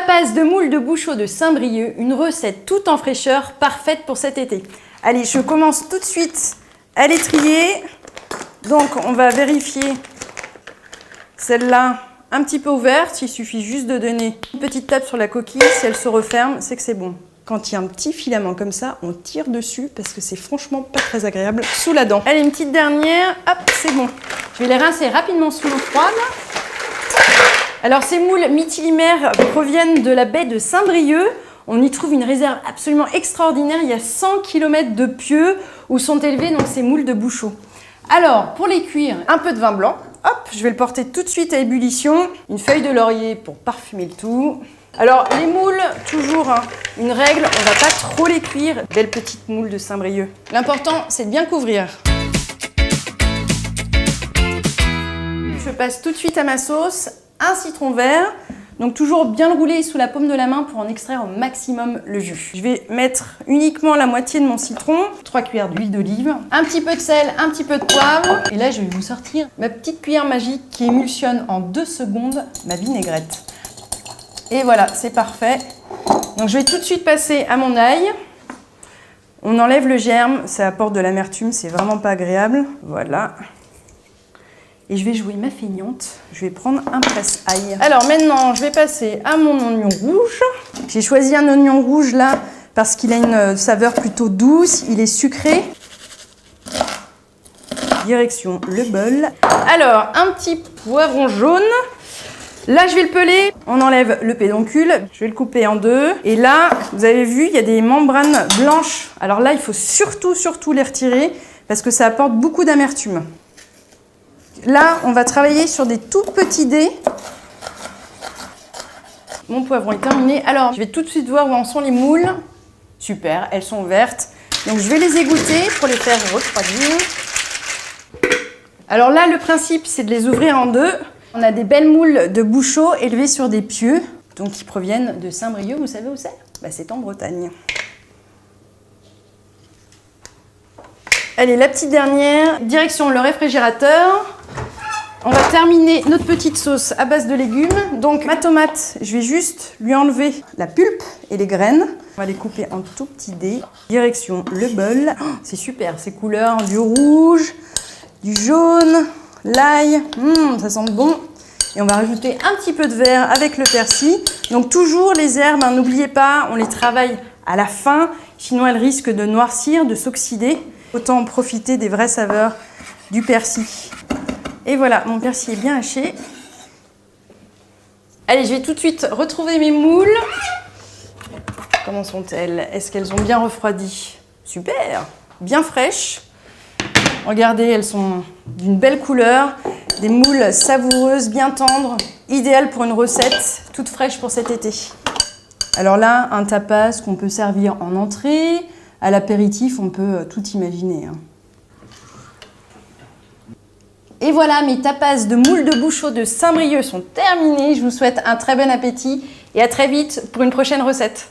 Tapas de moules de Bouchot de Saint-Brieuc, une recette toute en fraîcheur, parfaite pour cet été. Allez, je commence tout de suite à les trier. Donc, on va vérifier celle-là un petit peu ouverte. Il suffit juste de donner une petite tape sur la coquille. Si elle se referme, c'est que c'est bon. Quand il y a un petit filament comme ça, on tire dessus parce que c'est franchement pas très agréable sous la dent. Allez, une petite dernière. Hop, c'est bon. Je vais les rincer rapidement sous l'eau froide. Alors, ces moules mytilimaires proviennent de la baie de Saint-Brieuc. On y trouve une réserve absolument extraordinaire. Il y a 100 km de pieux où sont élevés donc, ces moules de Bouchot. Alors, pour les cuire, un peu de vin blanc. Hop, je vais le porter tout de suite à ébullition. Une feuille de laurier pour parfumer le tout. Alors, les moules, toujours une règle, on ne va pas trop les cuire. Belle petite moule de Saint-Brieuc. L'important, c'est de bien couvrir. Je passe tout de suite à ma sauce. Un citron vert, donc toujours bien le rouler sous la paume de la main pour en extraire au maximum le jus. Je vais mettre uniquement la moitié de mon citron, 3 cuillères d'huile d'olive, un petit peu de sel, un petit peu de poivre. Et là, je vais vous sortir ma petite cuillère magique qui émulsionne en 2 secondes ma vinaigrette. Et voilà, c'est parfait. Donc je vais tout de suite passer à mon ail. On enlève le germe, ça apporte de l'amertume, c'est vraiment pas agréable. Voilà. Et je vais jouer ma feignante, je vais prendre un presse-ail. Alors maintenant, je vais passer à mon oignon rouge. J'ai choisi un oignon rouge là parce qu'il a une saveur plutôt douce, il est sucré. Direction le bol. Alors, un petit poivron jaune. Là, je vais le peler. On enlève le pédoncule. Je vais le couper en deux. Et là, vous avez vu, il y a des membranes blanches. Alors là, il faut surtout les retirer parce que ça apporte beaucoup d'amertume. Là, on va travailler sur des tout petits dés. Mon poivron est terminé. Alors, je vais tout de suite voir où en sont les moules. Super, elles sont vertes. Donc, je vais les égoutter pour les faire refroidir. Alors là, le principe, c'est de les ouvrir en deux. On a des belles moules de Bouchot élevées sur des pieux, donc qui proviennent de Saint-Brieuc. Vous savez où c'est? C'est en Bretagne. Allez, la petite dernière, direction le réfrigérateur. On va terminer notre petite sauce à base de légumes. Donc ma tomate, je vais juste lui enlever la pulpe et les graines. On va les couper en tout petits dés. Direction le bol. Oh, c'est super, ces couleurs, du rouge, du jaune, l'ail, ça sent bon. Et on va rajouter un petit peu de vert avec le persil. Donc toujours les herbes, n'oubliez pas, on les travaille à la fin. Sinon elles risquent de noircir, de s'oxyder. Autant en profiter des vraies saveurs du persil. Et voilà, mon persil est bien haché. Allez, je vais tout de suite retrouver mes moules. Comment sont-elles? Est-ce qu'elles ont bien refroidi? Super, bien fraîches. Regardez, elles sont d'une belle couleur. Des moules savoureuses, bien tendres. Idéales pour une recette toute fraîche pour cet été. Alors là, un tapas qu'on peut servir en entrée. À l'apéritif, on peut tout imaginer. Et voilà, mes tapas de moules de Bouchot de Saint-Brieuc sont terminés. Je vous souhaite un très bon appétit et à très vite pour une prochaine recette.